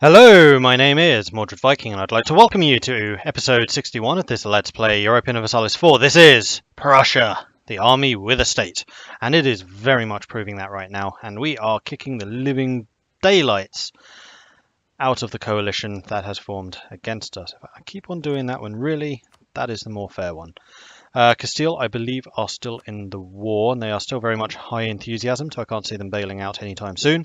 Hello, my name is Mordred Viking, and I'd like to welcome you to episode 61 of this Let's Play Europa Universalis 4. This is Prussia, the army with a state, and it is very much proving that right now, and we are kicking the living daylights out of the coalition that has formed against us. If I keep on doing that one, really, that is the more fair one. Castile, I believe, are still in the war, and they are still very much high enthusiasm, so I can't see them bailing out anytime soon.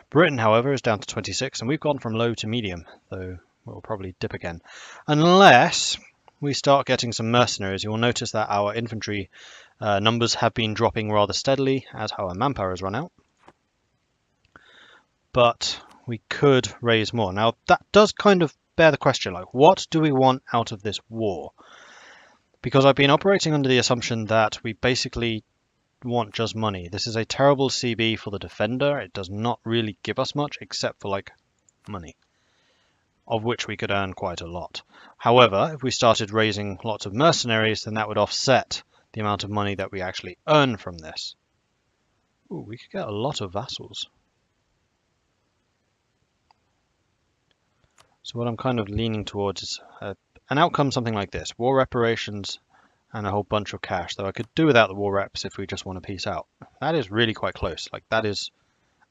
Britain, however, is down to 26, and we've gone from low to medium, though we'll probably dip again. Unless we start getting some mercenaries. You will notice that our infantry numbers have been dropping rather steadily as our manpower has run out. But we could raise more. Now, that does kind of bear the question, like, what do we want out of this war? Because I've been operating under the assumption that we basically want just money. This is a terrible CB for the defender. It does not really give us much except for like money, of which we could earn quite a lot. However, if we started raising lots of mercenaries, then that would offset the amount of money that we actually earn from this. Ooh, we could get a lot of vassals. So what I'm kind of leaning towards is an outcome something like this: war reparations and a whole bunch of cash, though I could do without the war reps if we just want to peace out. That is really quite close. Like, that is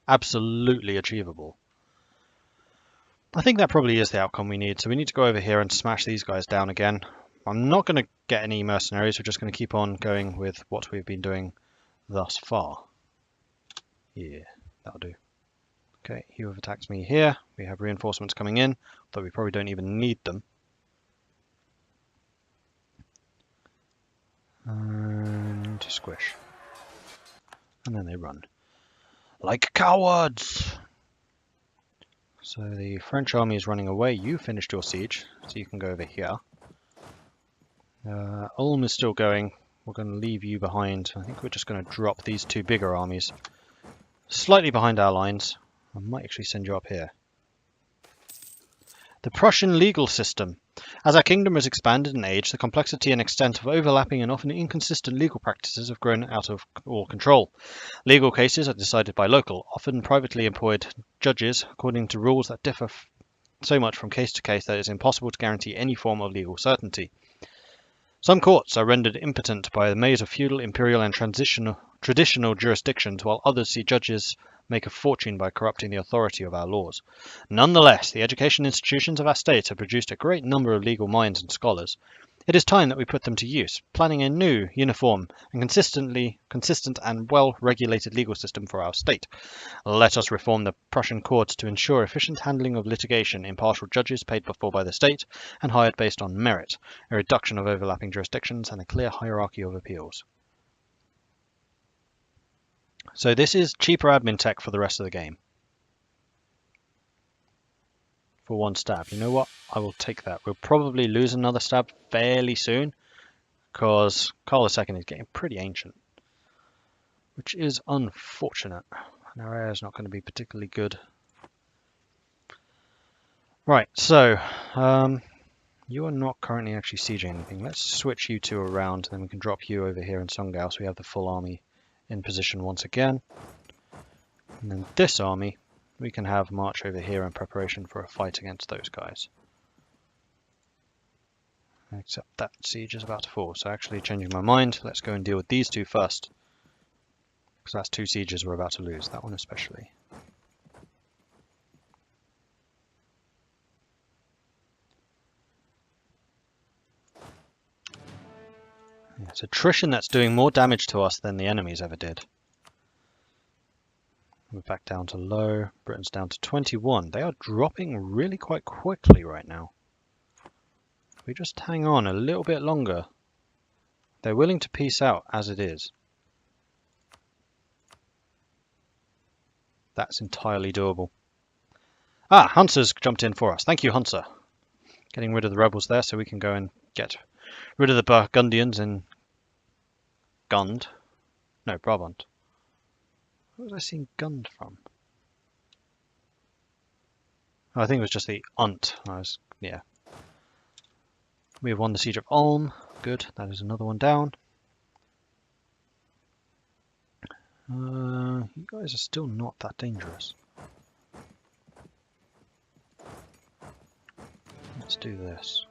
absolutely achievable. I think that probably is the outcome we need. So we need to go over here and smash these guys down again. I'm not going to get any mercenaries. We're just going to keep on going with what we've been doing thus far. Yeah, that'll do. Okay, you have attacked me here. We have reinforcements coming in, though we probably don't even need them. And squish. And then they run. Like cowards! So the French army is running away. You finished your siege, so you can go over here. Ulm is still going. We're going to leave you behind. I think we're just going to drop these two bigger armies slightly behind our lines. I might actually send you up here. The Prussian legal system. As our kingdom has expanded in age, the complexity and extent of overlapping and often inconsistent legal practices have grown out of all control. Legal cases are decided by local, often privately employed judges according to rules that differ so much from case to case that it is impossible to guarantee any form of legal certainty. Some courts are rendered impotent by the maze of feudal, imperial, and traditional jurisdictions, while others see judges make a fortune by corrupting the authority of our laws. Nonetheless, the education institutions of our state have produced a great number of legal minds and scholars. It is time that we put them to use, planning a new, uniform, and consistent and well-regulated legal system for our state. Let us reform the Prussian courts to ensure efficient handling of litigation, impartial judges paid for by the state and hired based on merit, a reduction of overlapping jurisdictions, and a clear hierarchy of appeals. So this is cheaper admin tech for the rest of the game. For one stab. You know what? I will take that. We'll probably lose another stab fairly soon, because Carl II is getting pretty ancient, which is unfortunate. And our heir is not going to be particularly good. Right, so you are not currently actually sieging anything. Let's switch you two around, then we can drop you over here in Sungau so we have the full army in position once again. And then this army we can have march over here in preparation for a fight against those guys. Except that siege is about to fall, so actually changing my mind, let's go and deal with these two first. Because that's two sieges we're about to lose, that one especially. Yeah, it's attrition that's doing more damage to us than the enemies ever did. We're back down to low. Britain's down to 21. They are dropping really quite quickly right now. If we just hang on a little bit longer, they're willing to peace out as it is. That's entirely doable. Ah, Hunter's jumped in for us. Thank you, Hunter. Getting rid of the rebels there so we can go and get rid of the Burgundians in Gund. No, Brabant. Where was I seeing Gund from? Oh, I think it was just the Unt. Yeah. We have won the siege of Ulm. Good, that is another one down. You guys are still not that dangerous. Let's do this.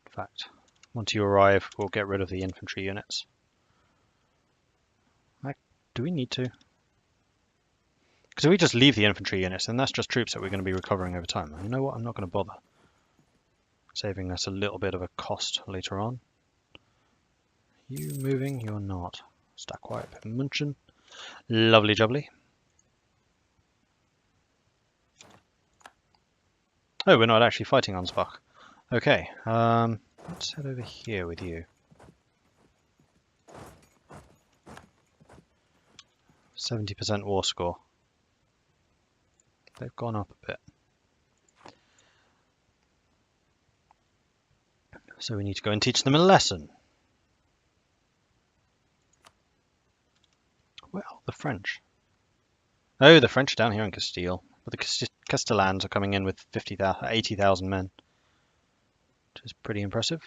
In fact, once you arrive, we'll get rid of the infantry units. Do we need to? Because if we just leave the infantry units, then that's just troops that we're going to be recovering over time. And you know what? I'm not going to bother. Saving us a little bit of a cost later on. You moving? You're not. Stack wipe. Munchen. Lovely jubbly. Oh, we're not actually fighting Ansbach. Okay, let's head over here with you. 70% war score. They've gone up a bit. So we need to go and teach them a lesson. Well, the French. Oh, the French are down here in Castile. But the Castellans are coming in with 80,000 men. Which is pretty impressive.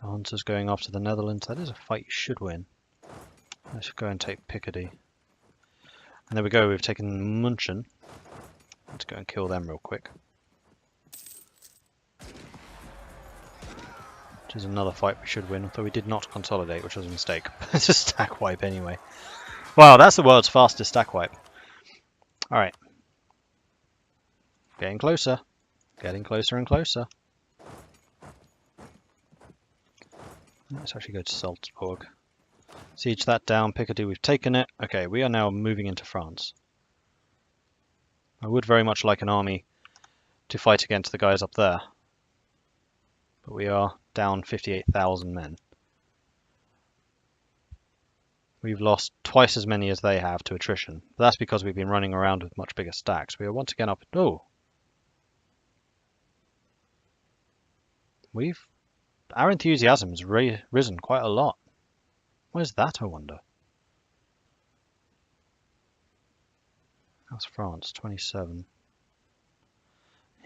The Hunters going after the Netherlands. That is a fight you should win. Let's go and take Picardy. And there we go, we've taken Munchen. Let's go and kill them real quick. Which is another fight we should win, although we did not consolidate, which was a mistake. It's a stack wipe anyway. Wow, that's the world's fastest stack wipe. Alright. Getting closer. Getting closer and closer. Let's actually go to Salzburg. Siege that down. Picardy, we've taken it. Okay, we are now moving into France. I would very much like an army to fight against the guys up there. But we are down 58,000 men. We've lost twice as many as they have to attrition. But that's because we've been running around with much bigger stacks. We are once again up... Oh! Our enthusiasm has risen quite a lot. Where's that, I wonder? How's France? 27.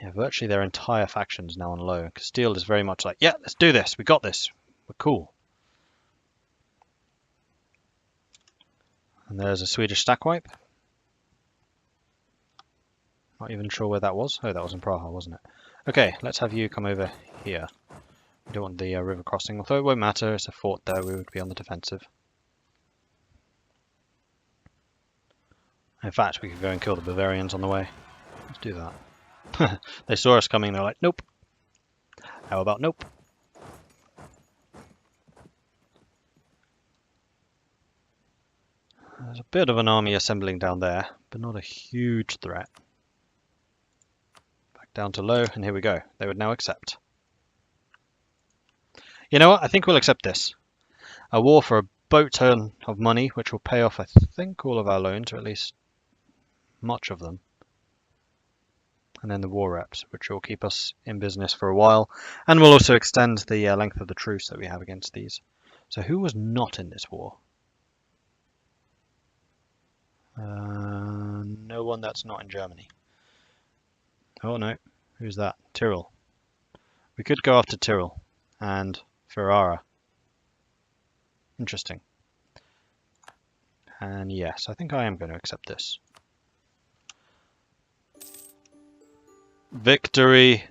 Yeah, virtually their entire faction's now on low. Castile is very much like, yeah, let's do this. We got this. We're cool. And there's a Swedish stack wipe. Not even sure where that was. Oh, that was in Praha, wasn't it? Okay, let's have you come over here. We don't want the river crossing, although it won't matter. It's a fort there. We would be on the defensive. In fact, we could go and kill the Bavarians on the way. Let's do that. They saw us coming. They're like, nope. How about nope? There's a bit of an army assembling down there, but not a huge threat. Back down to low, and here we go. They would now accept. You know what? I think we'll accept this. A war for a boat ton of money, which will pay off, I think, all of our loans, or at least much of them. And then the war reps, which will keep us in business for a while, and will also extend the length of the truce that we have against these. So who was not in this war? No one that's not in Germany. Oh no, who's that? Tyrol. We could go after Tyrol and Ferrara. Interesting. And yes, I think I am going to accept this. Victory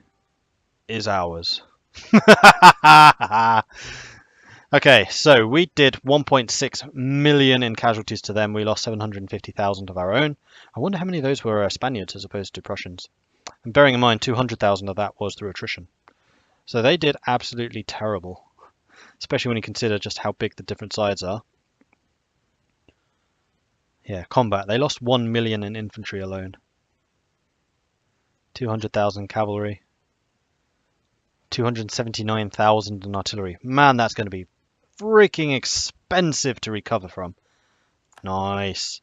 is ours. Okay, so we did 1.6 million in casualties to them. We lost 750,000 of our own. I wonder how many of those were Spaniards as opposed to Prussians. And bearing in mind, 200,000 of that was through attrition. So they did absolutely terrible, especially when you consider just how big the different sides are. Yeah, combat. They lost 1 million in infantry alone. 200,000 cavalry. 279,000 in artillery. Man, that's going to be freaking expensive to recover from. Nice.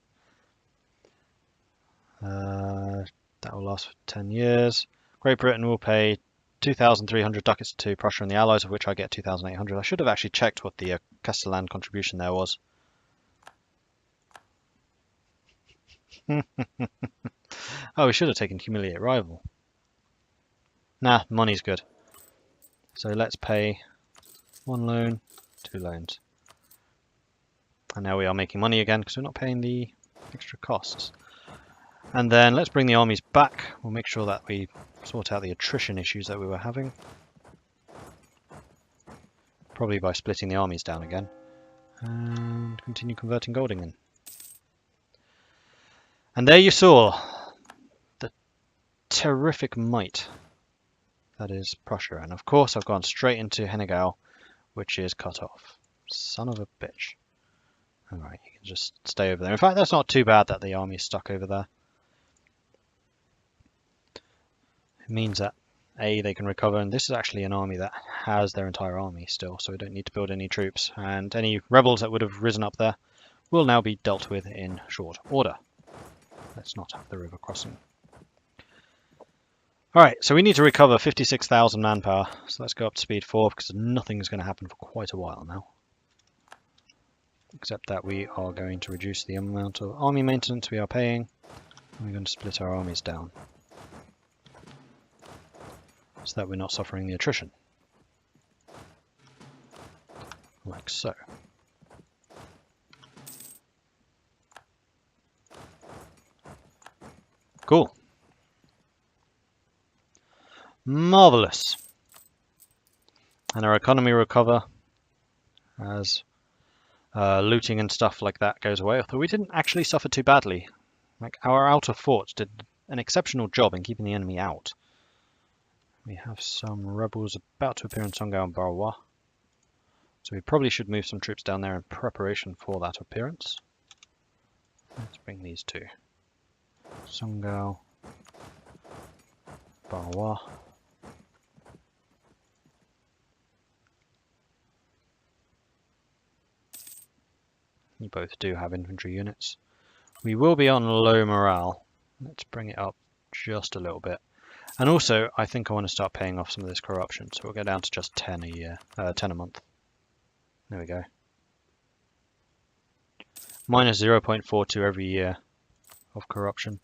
That will last for 10 years. Great Britain will pay 2,300 ducats to Prussia and the Allies, of which I get 2,800. I should have actually checked what the Castellan contribution there was. Oh, we should have taken Humiliate Rival. Nah, money's good. So let's pay 1 loan, 2 loans. And now we are making money again because we're not paying the extra costs. And then let's bring the armies back. We'll make sure that we sort out the attrition issues that we were having. Probably by splitting the armies down again. And continue converting Goldingen. And there you saw the terrific might that is Prussia. And of course I've gone straight into Hennegau, which is cut off. Son of a bitch. Alright, you can just stay over there. In fact, that's not too bad that the army is stuck over there. It means that A, they can recover, and this is actually an army that has their entire army still, so we don't need to build any troops. And any rebels that would have risen up there will now be dealt with in short order. Let's not have the river crossing. Alright, so we need to recover 56,000 manpower, so let's go up to speed 4 because nothing's going to happen for quite a while now. Except that we are going to reduce the amount of army maintenance we are paying, and we're going to split our armies down so that we're not suffering the attrition. Like so. Cool. Marvellous. And our economy recover as looting and stuff like that goes away, although we didn't actually suffer too badly. Like, our outer forts did an exceptional job in keeping the enemy out. We have some rebels about to appear in Songao and Barwa, so we probably should move some troops down there in preparation for that appearance. Let's bring these two. Songao, Barwa. You both do have infantry units. We will be on low morale. Let's bring it up just a little bit. And also, I think I want to start paying off some of this corruption, so we'll go down to just 10 a year, 10 a month. There we go. Minus 0.42 every year of corruption.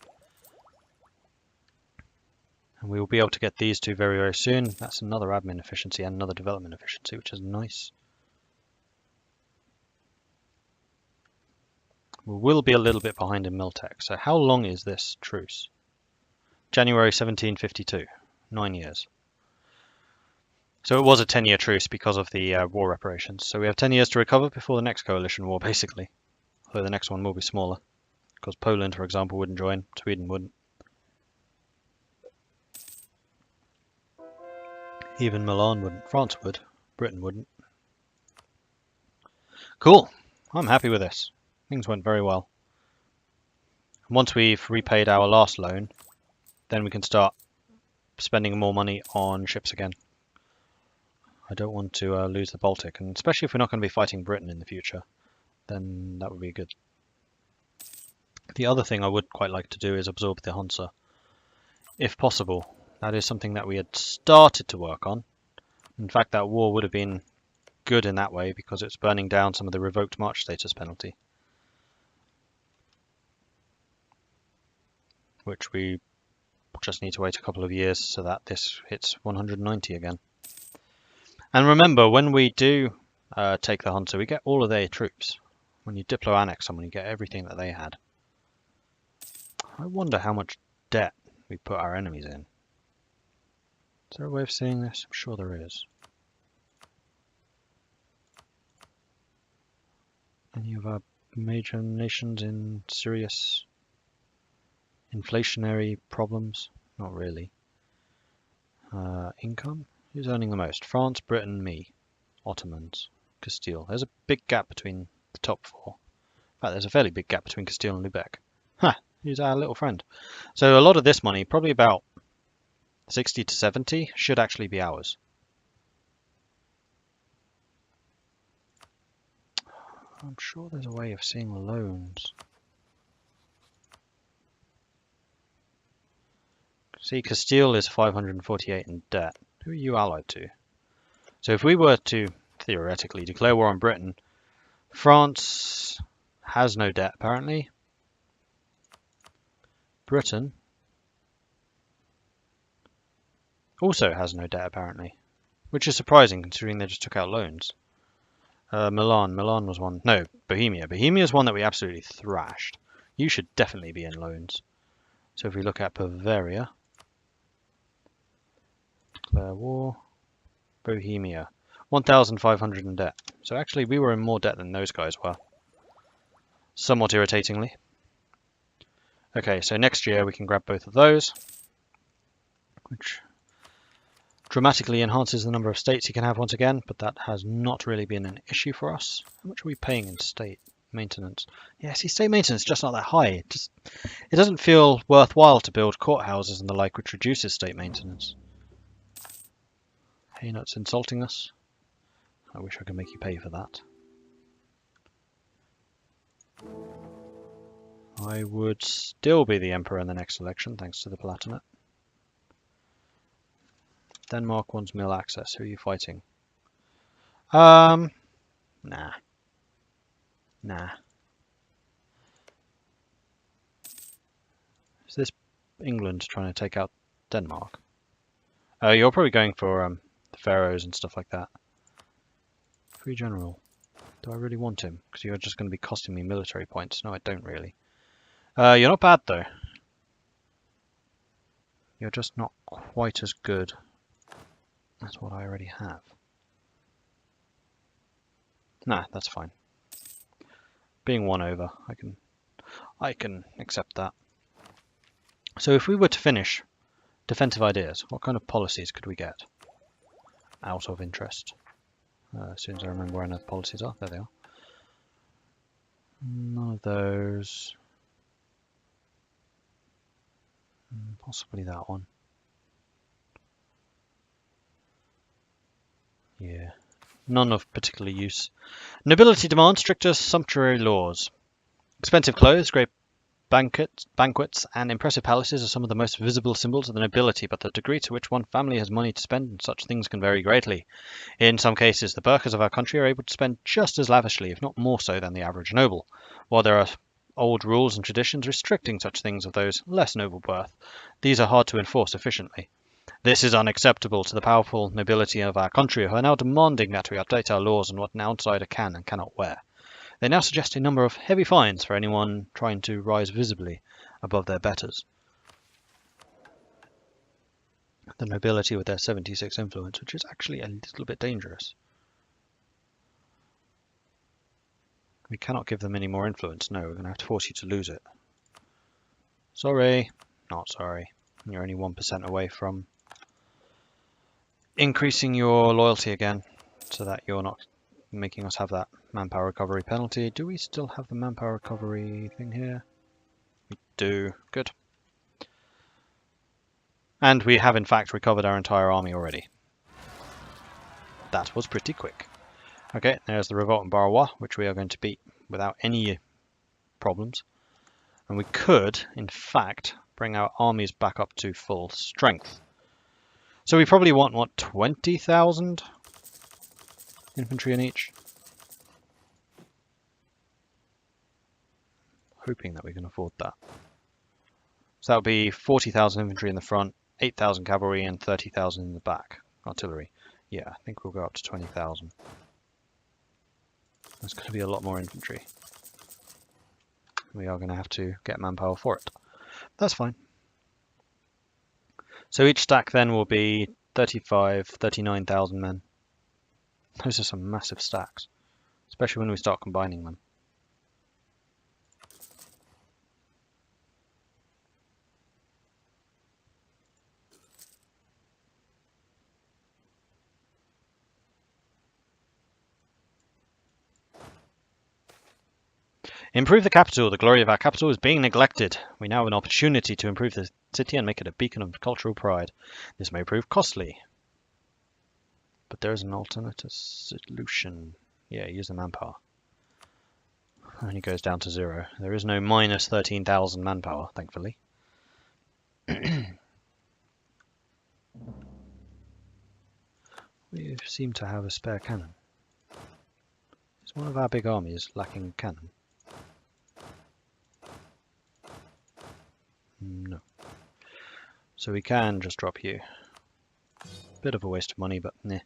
And we will be able to get these two very, very soon. That's another admin efficiency and another development efficiency, which is nice. We will be a little bit behind in Miltech. So how long is this truce? January 1752, 9 years. So it was a 10-year truce because of the war reparations. So we have 10 years to recover before the next coalition war, basically. Although the next one will be smaller. Because Poland, for example, wouldn't join. Sweden wouldn't. Even Milan wouldn't. France would. Britain wouldn't. Cool. I'm happy with this. Things went very well. Once we've repaid our last loan, then we can start spending more money on ships again. I don't want to lose the Baltic, and especially if we're not going to be fighting Britain in the future, then that would be good. The other thing I would quite like to do is absorb the Hansa, if possible. That is something that we had started to work on. In fact, that war would have been good in that way because it's burning down some of the revoked march status penalty, which we just need to wait a couple of years so that this hits 190 again. And remember, when we do take the Hansa, we get all of their troops. When you diplo-annex someone, you get everything that they had. I wonder how much debt we put our enemies in. Is there a way of seeing this? I'm sure there is. Any of our major nations in serious inflationary problems? Not really. Income? Who's earning the most? France, Britain, me. Ottomans, Castile. There's a big gap between the top four. In fact, there's a fairly big gap between Castile and Lubeck. Ha! He's our little friend. So a lot of this money, probably about 60 to 70, should actually be ours. I'm sure there's a way of seeing loans. See, Castile is 548 in debt. Who are you allied to? So if we were to, theoretically, declare war on Britain, France has no debt, apparently. Britain also has no debt, apparently. Which is surprising, considering they just took out loans. Milan. Milan was one. No, Bohemia. Bohemia is one that we absolutely thrashed. You should definitely be in loans. So if we look at Bavaria, declare war, Bohemia, 1,500 in debt. So actually we were in more debt than those guys were. Somewhat irritatingly. Okay, so next year we can grab both of those, which dramatically enhances the number of states you can have once again, but that has not really been an issue for us. How much are we paying in state maintenance? Yeah, see, state maintenance is just not that high. It doesn't feel worthwhile to build courthouses and the like, which reduces state maintenance. Hey, nuts insulting us. I wish I could make you pay for that. I would still be the emperor in the next election, thanks to the Palatinate. Denmark wants mill access. Who are you fighting? Nah. Is this England trying to take out Denmark? Oh, you're probably going for the Pharaohs and stuff like that. Free general. Do I really want him? Because you're just going to be costing me military points. No, I don't really. You're not bad though. You're just not quite as good as what I already have. Nah, that's fine. Being one over, I can accept that. So if we were to finish defensive ideas, what kind of policies could we get out of interest? As soon as I remember where the policies are, there they are. None of those. Possibly that one. Yeah. None of particular use. Nobility demands stricter sumptuary laws. Expensive clothes, great banquets, and impressive palaces are some of the most visible symbols of the nobility, but the degree to which one family has money to spend on such things can vary greatly. In some cases, the burghers of our country are able to spend just as lavishly, if not more so, than the average noble. While there are old rules and traditions restricting such things of those less noble birth, these are hard to enforce efficiently. This is unacceptable to the powerful nobility of our country, who are now demanding that we update our laws on what an outsider can and cannot wear. They now suggest a number of heavy fines for anyone trying to rise visibly above their betters. The nobility with their 76 influence, which is actually a little bit dangerous. We cannot give them any more influence. No, we're going to have to force you to lose it. Sorry. Not sorry. You're only 1% away from increasing your loyalty again, so that you're not making us have that manpower recovery penalty. Do we still have the manpower recovery thing here? We do. Good. And we have in fact recovered our entire army already. That was pretty quick. Okay, there's the revolt in Barrois, which we are going to beat without any problems. And we could, in fact, bring our armies back up to full strength. So we probably want, what, 20,000 infantry in each? Hoping that we can afford that. So that would be 40,000 infantry in the front, 8,000 cavalry, and 30,000 in the back. Artillery. Yeah, I think we'll go up to 20,000. That's going to be a lot more infantry. We are going to have to get manpower for it. That's fine. So each stack then will be 39,000 men. Those are some massive stacks, especially when we start combining them. Improve the capital. The glory of our capital is being neglected. We now have an opportunity to improve the city and make it a beacon of cultural pride. This may prove costly, but there is an alternative solution. Yeah, use the manpower. Only goes down to 0. There is no minus 13,000 manpower, thankfully. We seem to have a spare cannon. Is one of our big armies lacking cannon? No. So we can just drop you. Bit of a waste of money, but nah.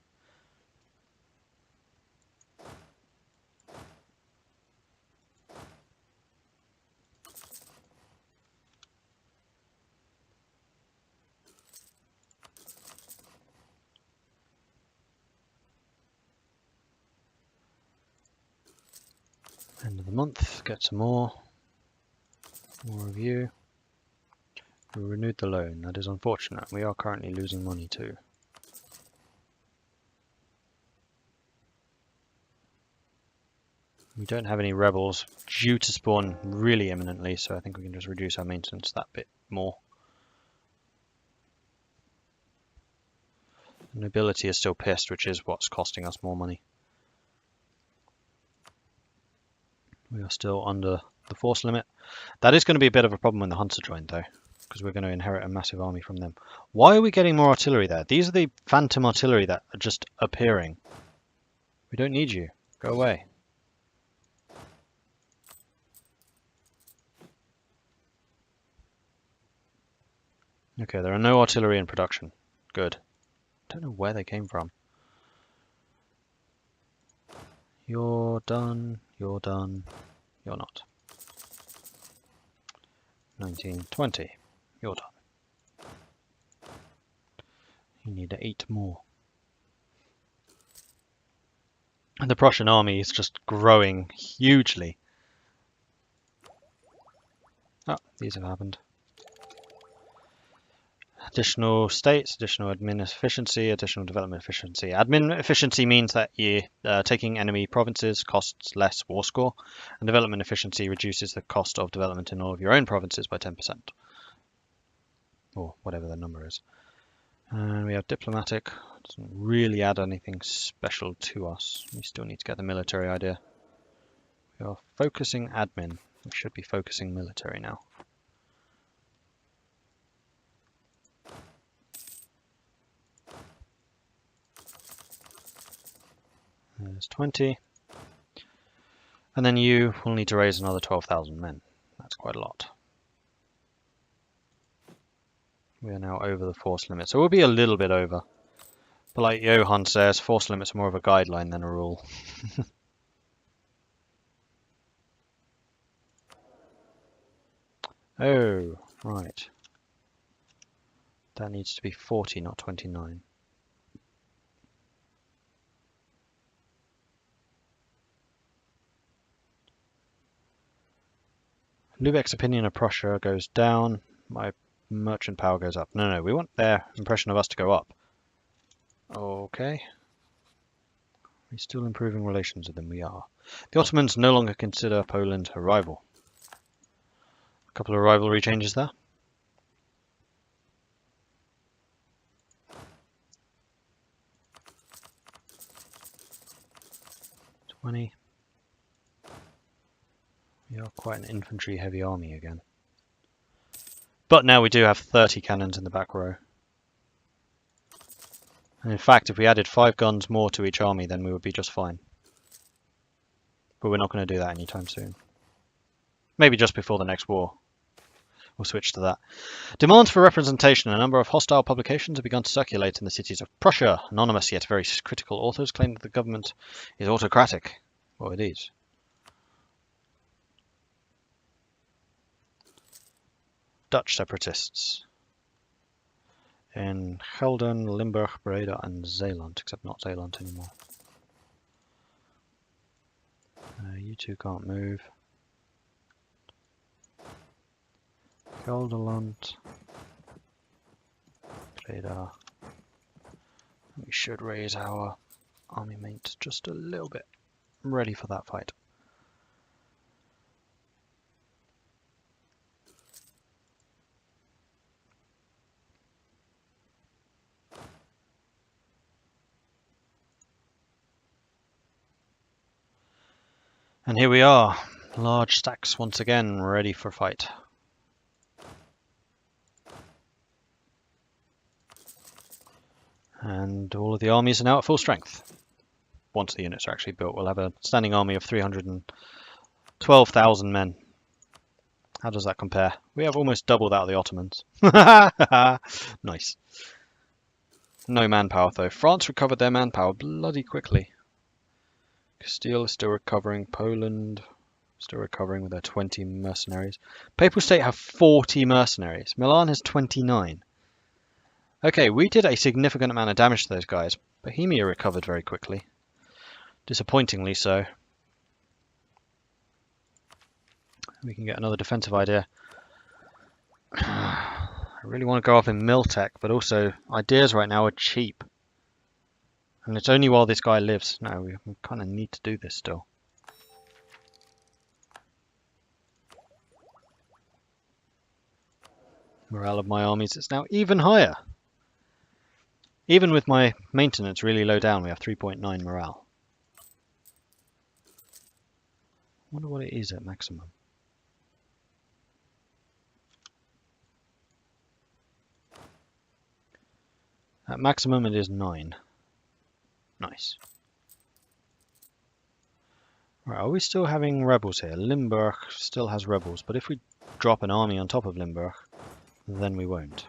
End of the month, get some more review. We renewed the loan. That is unfortunate. We are currently losing money too. We don't have any rebels due to spawn really imminently, so I think we can just reduce our maintenance that bit more. The nobility is still pissed, which is what's costing us more money. We are still under the force limit. That is going to be a bit of a problem when the Hunter joined, though, because we're going to inherit a massive army from them. Why are we getting more artillery there? These are the phantom artillery that are just appearing. We don't need you. Go away. Okay, there are no artillery in production. Good. Don't know where they came from. You're done. You're done. You're not. 1920. You're done. You need 8 more. And the Prussian army is just growing hugely. Oh, these have happened. Additional states, additional admin efficiency, additional development efficiency. Admin efficiency means that you taking enemy provinces costs less war score, and development efficiency reduces the cost of development in all of your own provinces by 10%. Or whatever the number is. And we have diplomatic. Doesn't really add anything special to us. We still need to get the military idea. We are focusing admin. We should be focusing military now. There's 20. And then you will need to raise another 12,000 men. That's quite a lot. We are now over the force limit. So we'll be a little bit over. But like Johan says, force limit's more of a guideline than a rule. Oh, right. That needs to be 40, not 29. Lübeck's opinion of Prussia goes down. My merchant power goes up. No, we want their impression of us to go up. Okay. We're still improving relations with them. We are. The Ottomans no longer consider Poland a rival. A couple of rivalry changes there. We are quite an infantry-heavy army again. But now we do have 30 cannons in the back row. And in fact, if we added 5 guns more to each army, then we would be just fine. But we're not going to do that anytime soon. Maybe just before the next war. We'll switch to that. Demands for representation. A number of hostile publications have begun to circulate in the cities of Prussia. Anonymous yet very critical authors claim that the government is autocratic. Well, it is. Dutch separatists. In Gelderland, Limburg, Breda and Zeeland, except not Zeeland anymore. You two can't move. Gelderland, Breda. We should raise our army mate just a little bit. I'm ready for that fight. And here we are, large stacks once again, ready for fight. And all of the armies are now at full strength. Once the units are actually built, we'll have a standing army of 312,000 men. How does that compare? We have almost double that of the Ottomans. Nice. No manpower though. France recovered their manpower bloody quickly. Castile is still recovering. Poland still recovering with their 20 mercenaries. Papal State have 40 mercenaries. Milan has 29. Okay, we did a significant amount of damage to those guys. Bohemia recovered very quickly. Disappointingly so. We can get another defensive idea. I really want to go off in mill tech, but also ideas right now are cheap. And it's only while this guy lives. No, we kind of need to do this still. Morale of my armies is now even higher. Even with my maintenance really low down, we have 3.9 morale. I wonder what it is at maximum. At maximum it is 9. Nice. Right, are we still having rebels here? Limburg still has rebels, but if we drop an army on top of Limburg, then we won't.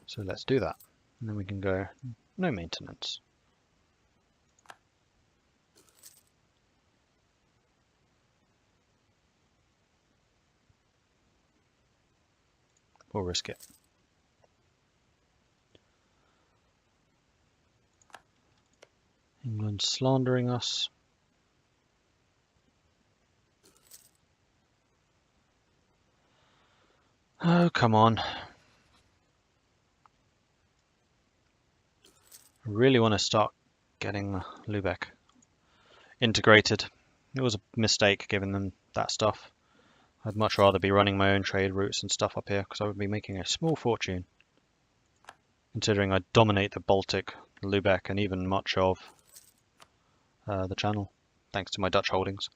So let's do that. And then we can go, no maintenance. We'll risk it. England slandering us. Oh, come on. I really want to start getting Lübeck integrated. It was a mistake giving them that stuff. I'd much rather be running my own trade routes and stuff up here because I would be making a small fortune. Considering I dominate the Baltic, Lübeck, and even much of the Channel, thanks to my Dutch holdings.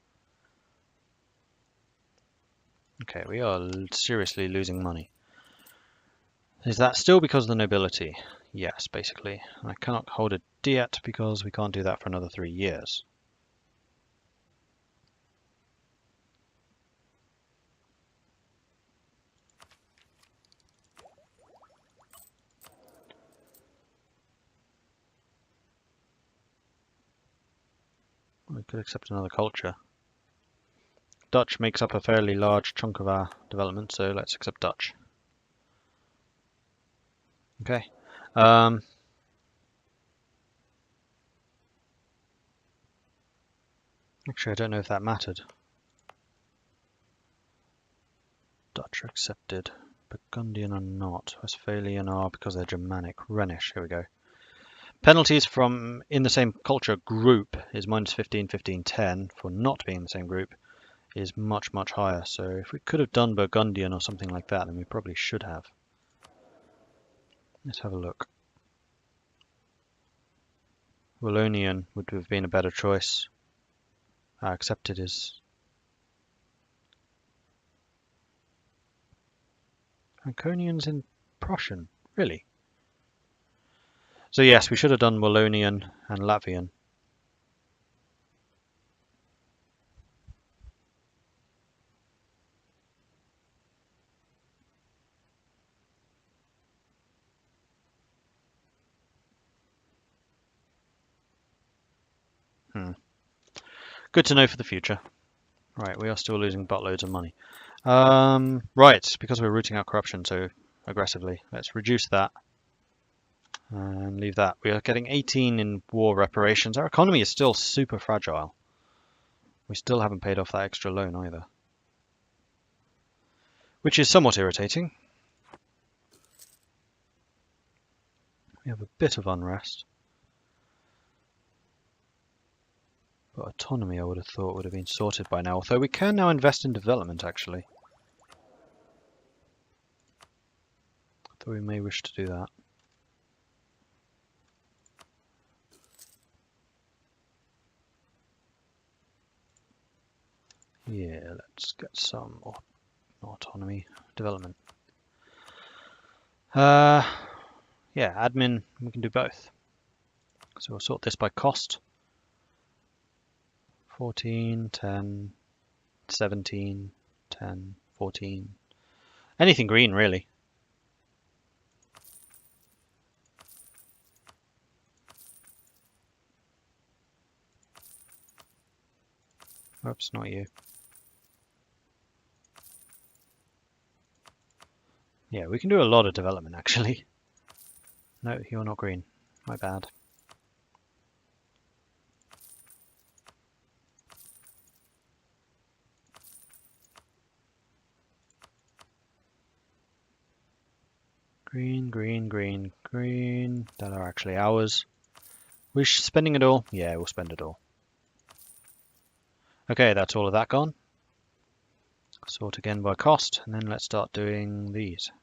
Okay, we are seriously losing money. Is that still because of the nobility? Yes, basically. I cannot hold a diet because we can't do that for another 3 years. We could accept another culture. Dutch makes up a fairly large chunk of our development, so let's accept Dutch. Okay. Actually, I don't know if that mattered. Dutch are accepted. Burgundian are not. Westphalian are because they're Germanic. Rhenish, here we go. Penalties from in the same culture group is minus 15, 15, 10. For not being in the same group is much, much higher. So if we could have done Burgundian or something like that, then we probably should have. Let's have a look. Wallonian would have been a better choice. Accepted is... Franconian's in Prussian, really? So yes, we should have done Wallonian and Latvian. Good to know for the future. Right, we are still losing buttloads of money. Right, because we're rooting out corruption so aggressively, let's reduce that and leave that. We are getting 18 in war reparations. Our economy is still super fragile. We still haven't paid off that extra loan either, which is somewhat irritating. We have a bit of unrest. But autonomy, I would have thought, would have been sorted by now. Although we can now invest in development, actually. Though we may wish to do that. Yeah, let's get some autonomy development. Yeah, admin, we can do both. So we'll sort this by cost. 14, 10, 17, 10, 14. Anything green, really. Oops, not you. Yeah, we can do a lot of development, actually. No, you're not green. My bad. Green, green, green, green. That are actually ours. We're spending it all? Yeah, we'll spend it all. Okay, that's all of that gone. Sort again by cost, and then let's start doing these.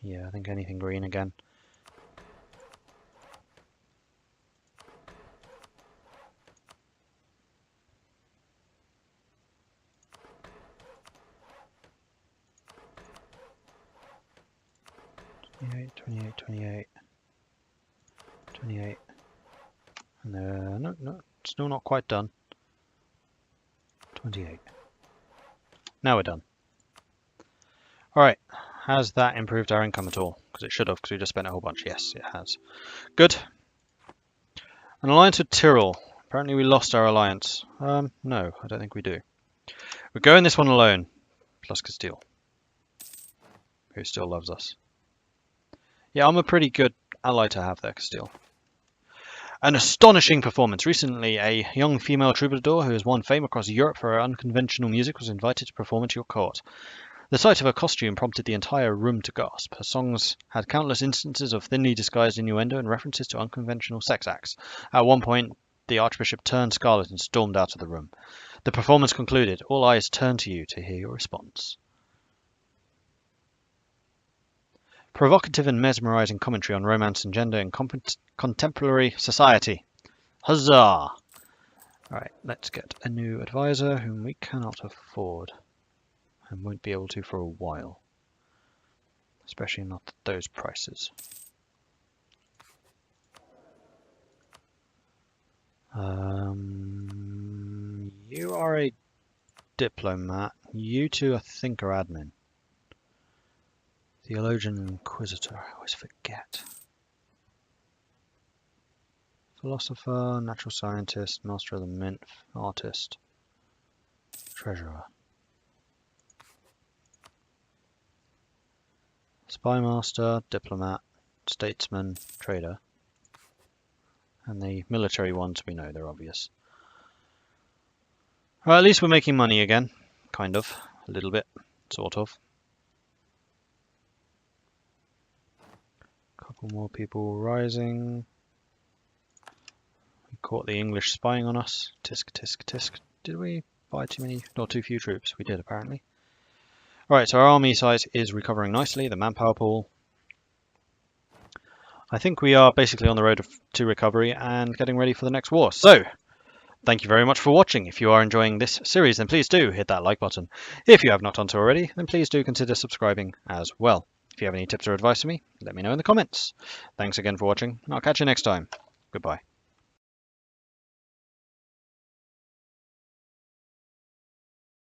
Yeah, I think anything green again. $28, $28, $28, $28. And no, still not quite done. 28. Now we're done. Alright, has that improved our income at all? Because it should have, because we just spent a whole bunch. Yes, it has. Good. An alliance with Tyrol. Apparently we lost our alliance. No, I don't think we do. We're going this one alone, plus Castile, who still loves us. Yeah, I'm a pretty good ally to have there, Castile. An astonishing performance. Recently, a young female troubadour who has won fame across Europe for her unconventional music was invited to perform at your court. The sight of her costume prompted the entire room to gasp. Her songs had countless instances of thinly disguised innuendo and references to unconventional sex acts. At one point, the Archbishop turned scarlet and stormed out of the room. The performance concluded. All eyes turned to you to hear your response. Provocative and mesmerizing commentary on romance and gender in contemporary society. Huzzah! Alright, let's get a new advisor whom we cannot afford and won't be able to for a while. Especially not at those prices. You are a diplomat. You two, I think, are admin. Theologian and Inquisitor, I always forget. Philosopher, natural scientist, master of the mint, artist, treasurer. Spy master, diplomat, statesman, trader. And the military ones, we know, they're obvious. Well, at least we're making money again. Kind of. A little bit. Sort of. Couple more people rising. We caught the English spying on us. Tisk, tisk, tisk. Did we buy too many or too few troops? We did, apparently. Alright, so our army size is recovering nicely. The manpower pool. I think we are basically on the road to recovery and getting ready for the next war. So, thank you very much for watching. If you are enjoying this series, then please do hit that like button. If you have not done so already, then please do consider subscribing as well. If you have any tips or advice for me, let me know in the comments. Thanks again for watching, and I'll catch you next time. Goodbye.